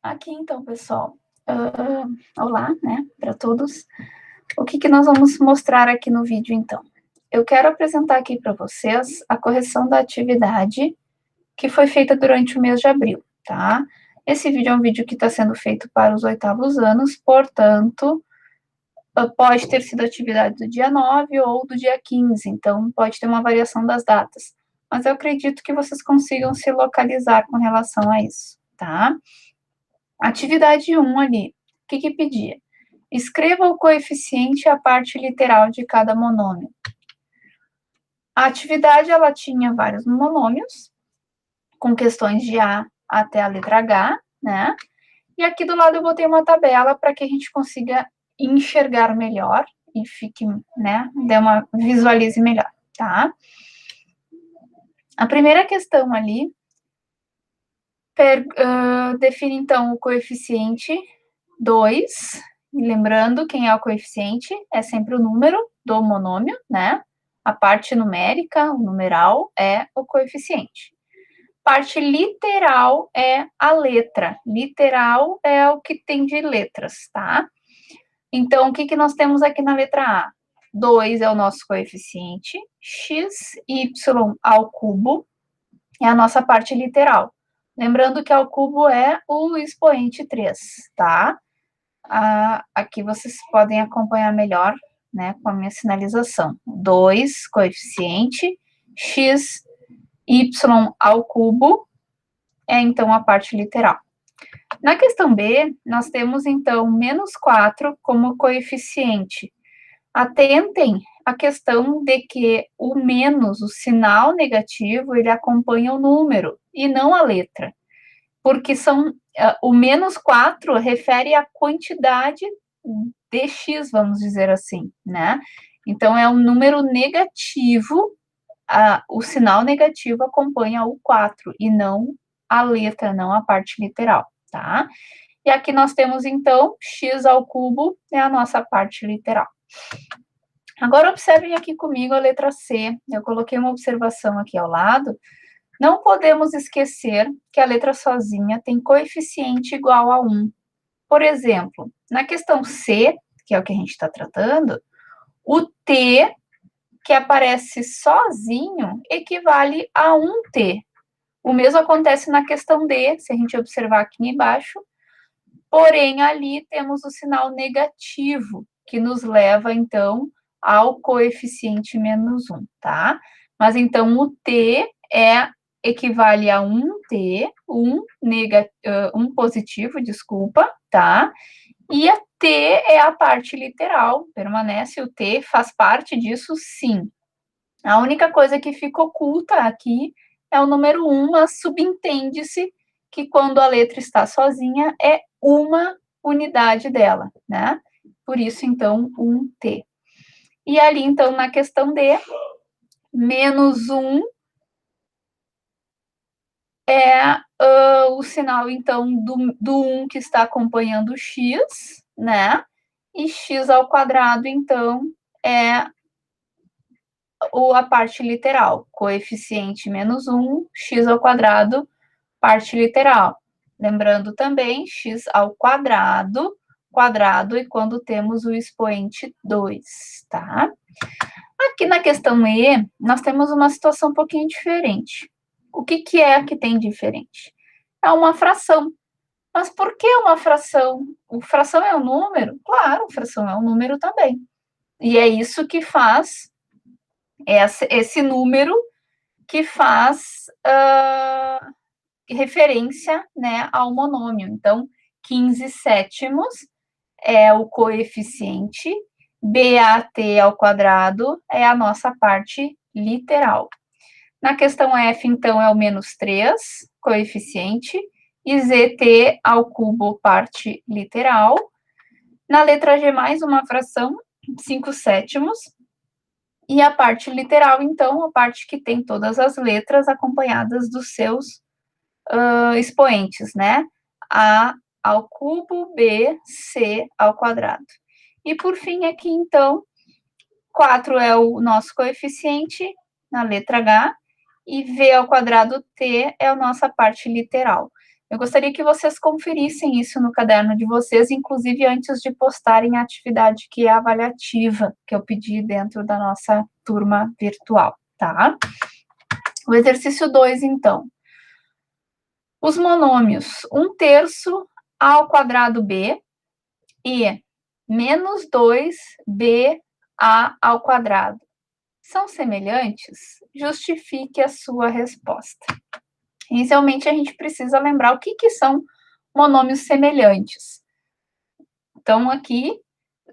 Aqui então, pessoal, olá, né, para todos. O que nós vamos mostrar aqui no vídeo, então? Eu quero apresentar aqui para vocês a correção da atividade que foi feita durante o mês de abril, tá? Esse vídeo é um vídeo que está sendo feito para os 8º anos, portanto, pode ter sido atividade do dia 9 ou do dia 15, então pode ter uma variação das datas. Mas eu acredito que vocês consigam se localizar com relação a isso, tá? Atividade 1 ali, o que pedia? Escreva o coeficiente e a parte literal de cada monômio. A atividade, ela tinha vários monômios, com questões de A até a letra H, né? E aqui do lado eu botei uma tabela para que a gente consiga enxergar melhor e fique, né, visualize melhor, tá? A primeira questão ali define, então, o coeficiente 2, lembrando quem é o coeficiente, é sempre o número do monômio, né? A parte numérica, o numeral, é o coeficiente. Parte literal é a letra. Literal é o que tem de letras, tá? Então, o que nós temos aqui na letra A? 2 é o nosso coeficiente, x, y ao cubo é a nossa parte literal. Lembrando que ao cubo é o expoente 3, tá? Aqui vocês podem acompanhar melhor, né, com a minha sinalização. 2, coeficiente, x, y ao cubo, é então a parte literal. Na questão B, nós temos então menos 4 como coeficiente. Atentem à questão de que o menos, o sinal negativo, ele acompanha o número e não a letra. Porque o menos 4 refere à quantidade de x, vamos dizer assim, né? Então, é um número negativo, o sinal negativo acompanha o 4 e não a letra, não a parte literal, tá? E aqui nós temos, então, x ao cubo é a nossa parte literal. Agora, observem aqui comigo a letra C. Eu coloquei uma observação aqui ao lado. Não podemos esquecer que a letra sozinha tem coeficiente igual a 1. Por exemplo, na questão C, que é o que a gente está tratando, o T, que aparece sozinho, equivale a 1T. O mesmo acontece na questão D, se a gente observar aqui embaixo, porém ali temos o sinal negativo, que nos leva, então, ao coeficiente menos 1, tá? Mas, então, o T equivale a 1T, 1 positivo, desculpa, tá? E a T é a parte literal, permanece o T, faz parte disso, sim. A única coisa que fica oculta aqui é o número 1, mas subentende-se que quando a letra está sozinha é uma unidade dela, né? Por isso, então, 1T. E ali, então, na questão D, menos 1 é o sinal, então, do 1 que está acompanhando o x, né? E x ao quadrado, então, é a parte literal. Coeficiente menos 1, x ao quadrado, parte literal. Lembrando também, x ao quadrado, e quando temos o expoente 2, tá? Aqui na questão E, nós temos uma situação um pouquinho diferente. O que é que tem diferente? É uma fração. Mas por que uma fração? Fração é um número? Claro, fração é um número também. E é isso que faz, esse número que faz referência, né, ao monômio. Então, 15 sétimos é o coeficiente, BAT ao quadrado é a nossa parte literal. Na questão F, então, é o menos 3, coeficiente, e ZT ao cubo, parte literal. Na letra G, mais uma fração, 5 sétimos, e a parte literal, então, a parte que tem todas as letras acompanhadas dos seus expoentes, né? A ao cubo, B, C ao quadrado. E, por fim, aqui, então, 4 é o nosso coeficiente, na letra H, e V ao quadrado T é a nossa parte literal. Eu gostaria que vocês conferissem isso no caderno de vocês, inclusive antes de postarem a atividade que é avaliativa, que eu pedi dentro da nossa turma virtual, tá? O exercício 2, então. Os monômios 1/3 a ao quadrado b e menos 2ba ao quadrado são semelhantes? Justifique a sua resposta. Inicialmente, a gente precisa lembrar o que são monômios semelhantes. Então, aqui,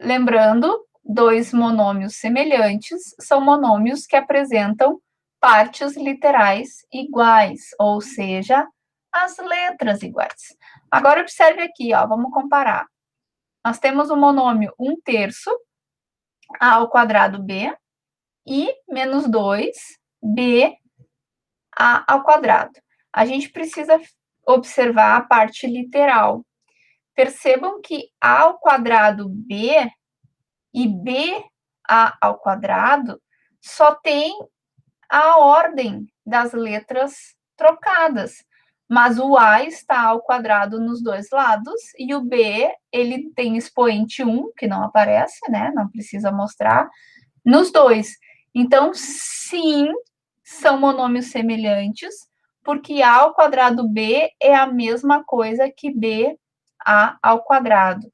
lembrando, dois monômios semelhantes são monômios que apresentam partes literais iguais, ou seja, as letras iguais. Agora, observe aqui, ó, vamos comparar. Nós temos o monômio 1/3 a ao quadrado b e menos 2b ao quadrado. A gente precisa observar a parte literal. Percebam que a ao quadrado b e b ao quadrado só tem a ordem das letras trocadas, mas o a está ao quadrado nos dois lados e o b, ele tem expoente 1, que não aparece, né? Não precisa mostrar, nos dois. Então, sim, são monômios semelhantes, porque a ao quadrado b é a mesma coisa que b ao quadrado,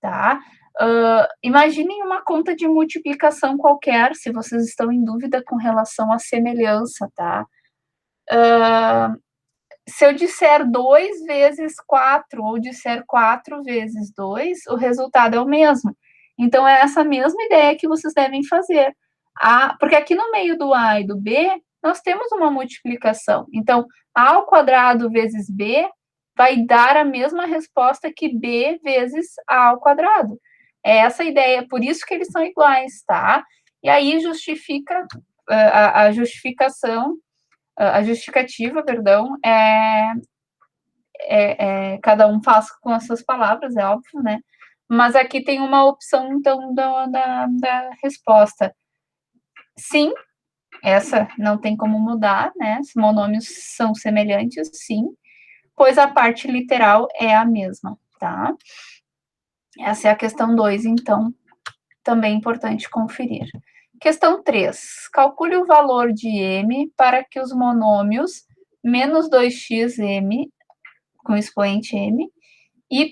tá? Imaginem uma conta de multiplicação qualquer, se vocês estão em dúvida com relação à semelhança, tá? Se eu disser 2 vezes 4, ou disser 4 vezes 2, o resultado é o mesmo. Então, é essa mesma ideia que vocês devem fazer. Porque aqui no meio do A e do B, nós temos uma multiplicação. Então, A ao quadrado vezes B vai dar a mesma resposta que B vezes A ao quadrado. É essa a ideia, por isso que eles são iguais, tá? E aí justifica a justificação, a justificativa, perdão, cada um faz com as suas palavras, é óbvio, né? Mas aqui tem uma opção, então, da resposta. Sim, essa não tem como mudar, né? Os monômios são semelhantes, sim, pois a parte literal é a mesma, tá? Essa é a questão 2, então, também é importante conferir. Questão 3. Calcule o valor de m para que os monômios menos 2xm, com expoente m, y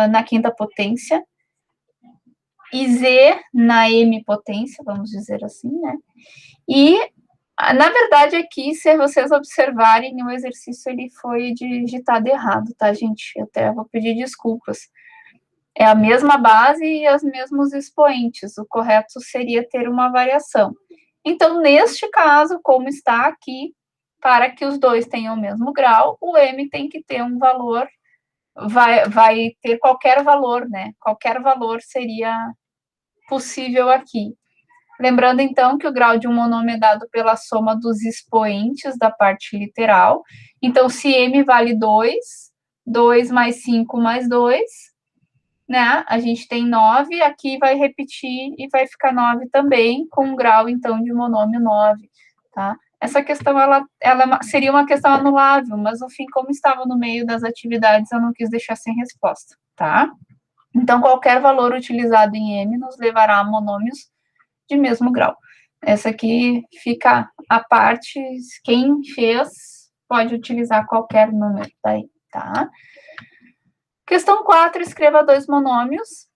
na quinta potência, e z na m potência, vamos dizer assim, né? E, na verdade, aqui, se vocês observarem, o exercício ele foi digitado errado, tá, gente? Eu até vou pedir desculpas. É a mesma base e os mesmos expoentes. O correto seria ter uma variação. Então, neste caso, como está aqui, para que os dois tenham o mesmo grau, o m tem que ter um valor, vai ter qualquer valor, né? Qualquer valor seria possível aqui. Lembrando, então, que o grau de um monômio é dado pela soma dos expoentes da parte literal. Então, se m vale 2, 2 mais 5 mais 2, né? A gente tem 9, aqui vai repetir e vai ficar 9 também, com um grau, então, de monômio 9, tá? Essa questão, ela seria uma questão anulável, mas, no fim, como estava no meio das atividades, eu não quis deixar sem resposta, tá? Então, qualquer valor utilizado em m nos levará a monômios de mesmo grau. Essa aqui fica à parte, quem fez pode utilizar qualquer número daí, tá? Questão 4, escreva 2 monômios.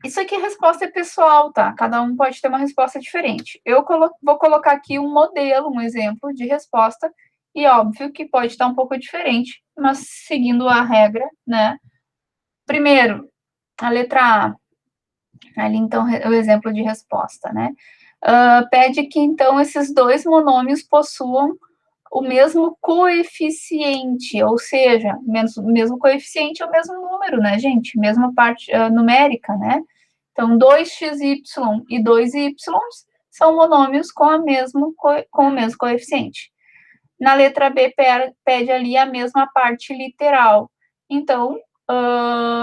Isso aqui a resposta é pessoal, tá? Cada um pode ter uma resposta diferente. Eu vou colocar aqui um modelo, um exemplo de resposta, e óbvio que pode estar um pouco diferente, mas seguindo a regra, né? Primeiro, a letra A. Ali, então, o exemplo de resposta, né? Pede que, então, esses dois monômios possuam o mesmo coeficiente, ou seja, o mesmo coeficiente é o mesmo número, né, gente? Mesma parte numérica, né? Então, 2xy e 2y são monômios com o mesmo coeficiente. Na letra B, pede ali a mesma parte literal. Então,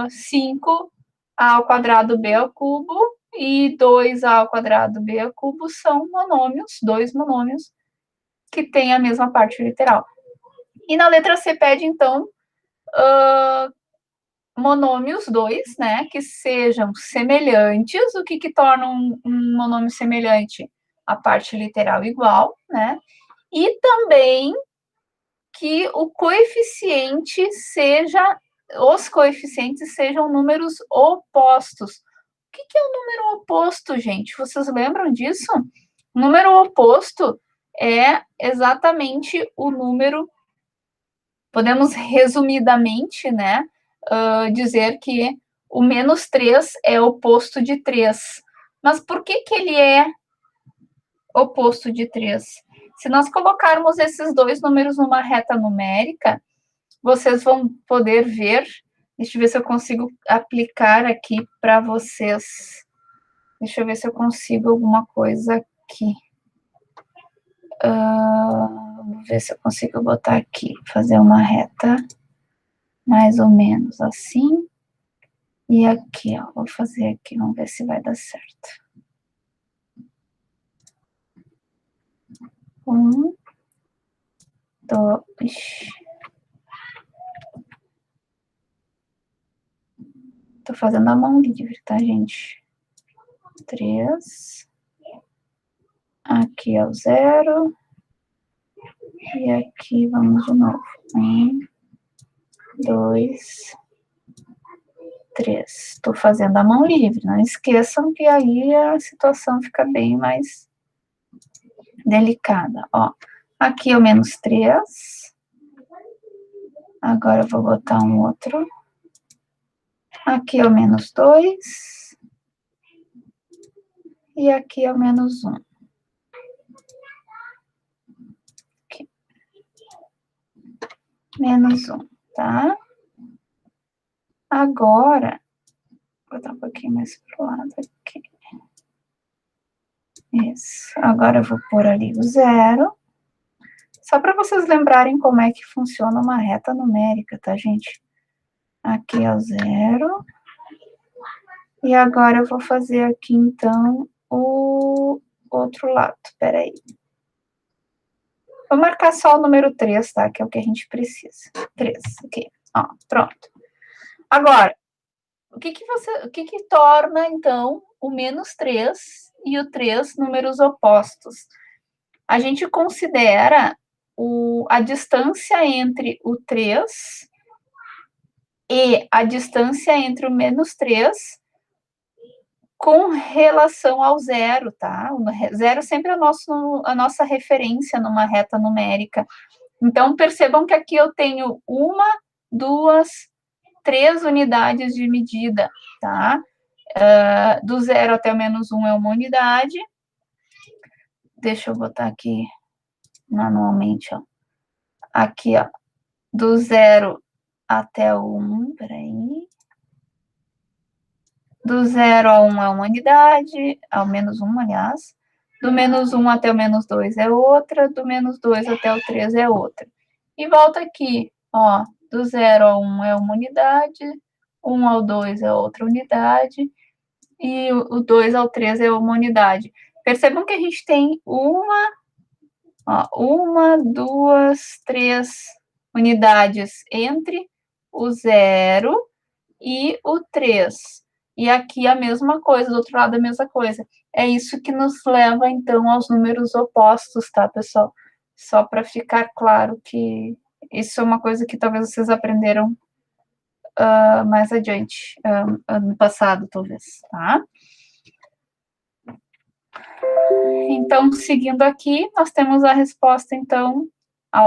5 ao quadrado b ao cubo e 2a ao quadrado b ao cubo são monômios, dois monômios que têm a mesma parte literal. E na letra C pede, então, monômios 2, né, que sejam semelhantes. O que torna um monômio semelhante? A parte literal igual, né? E também que os coeficientes sejam números opostos. O que é um número oposto, gente? Vocês lembram disso? O número oposto é exatamente o número, podemos resumidamente, né, dizer que o menos 3 é oposto de 3. Mas por que ele é oposto de 3? Se nós colocarmos esses dois números numa reta numérica, vocês vão poder ver. Deixa eu ver se eu consigo aplicar aqui para vocês. Deixa eu ver se eu consigo alguma coisa aqui. Vamos ver se eu consigo botar aqui, fazer uma reta mais ou menos assim. E aqui, ó, vou fazer aqui, vamos ver se vai dar certo. 1, 2. Tô fazendo a mão livre, tá, gente? 3. Aqui é o 0. E aqui vamos de novo. 1, 2, 3. Estou fazendo a mão livre. Não esqueçam que aí a situação fica bem mais delicada. Ó, aqui é o menos 3. Agora eu vou botar um outro. Aqui é o menos 2. E aqui é o menos 1. Aqui. Menos 1, tá? Agora, vou botar um pouquinho mais pro lado aqui. Isso. Agora eu vou pôr ali o 0. Só para vocês lembrarem como é que funciona uma reta numérica, tá, gente? Aqui é o 0. E agora eu vou fazer aqui, então, o outro lado. Peraí. Vou marcar só o número 3, tá? Que é o que a gente precisa. 3, ok. Ó, pronto. Agora, o que torna, então, o menos 3 e o 3 números opostos? A gente considera a distância entre o 3 e a distância entre o menos 3 com relação ao 0, tá? O 0 sempre é a nossa referência numa reta numérica. Então, percebam que aqui eu tenho 1, 2, 3 unidades de medida, tá? Do 0 até o menos 1 é uma unidade. Deixa eu botar aqui manualmente, ó. Aqui, ó. Do 0 até o 1, peraí. Do 0 a 1 é uma unidade, ao menos 1, aliás. Do menos 1 até o menos 2 é outra, do menos 2 até o 3 é outra. E volta aqui, ó, do 0 ao 1 é uma unidade, 1 ao 2 é outra unidade, e o 2 ao 3 é uma unidade. Percebam que a gente tem uma, 2, 3 unidades entre o 0 e o 3. E aqui a mesma coisa, do outro lado a mesma coisa. É isso que nos leva, então, aos números opostos, tá, pessoal? Só para ficar claro que isso é uma coisa que talvez vocês aprenderam mais adiante, ano passado, talvez, tá? Então, seguindo aqui, nós temos a resposta, então,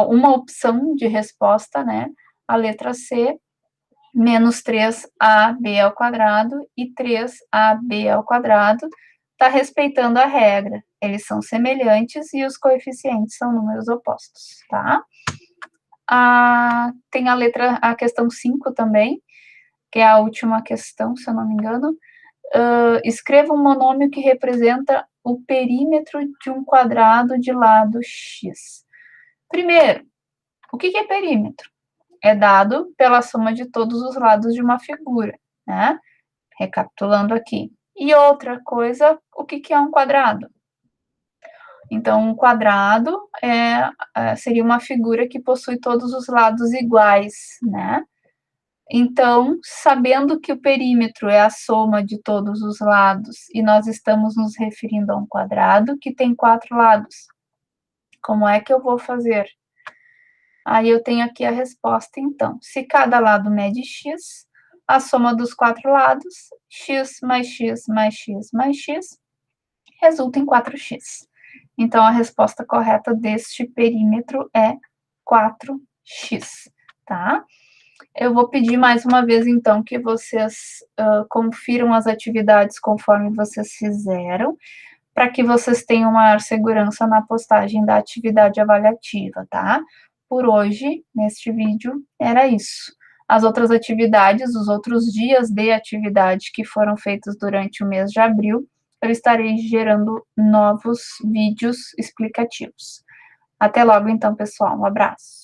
uma opção de resposta, né? A letra C, menos 3ab ao quadrado e 3ab ao quadrado, está respeitando a regra. Eles são semelhantes e os coeficientes são números opostos, tá? Tem a questão 5 também, que é a última questão, se eu não me engano. Escreva um monômio que representa o perímetro de um quadrado de lado x. Primeiro, o que é perímetro? É dado pela soma de todos os lados de uma figura, né? Recapitulando aqui. E outra coisa, o que é um quadrado? Então, um quadrado seria uma figura que possui todos os lados iguais, né? Então, sabendo que o perímetro é a soma de todos os lados e nós estamos nos referindo a um quadrado que tem 4 lados, como é que eu vou fazer? Aí eu tenho aqui a resposta, então. Se cada lado mede x, a soma dos 4 lados, x mais x mais x mais x, resulta em 4x. Então, a resposta correta deste perímetro é 4x, tá? Eu vou pedir mais uma vez, então, que vocês confiram as atividades conforme vocês fizeram, para que vocês tenham maior segurança na postagem da atividade avaliativa, tá? Por hoje, neste vídeo, era isso. As outras atividades, os outros dias de atividade que foram feitos durante o mês de abril, eu estarei gerando novos vídeos explicativos. Até logo, então, pessoal. Um abraço.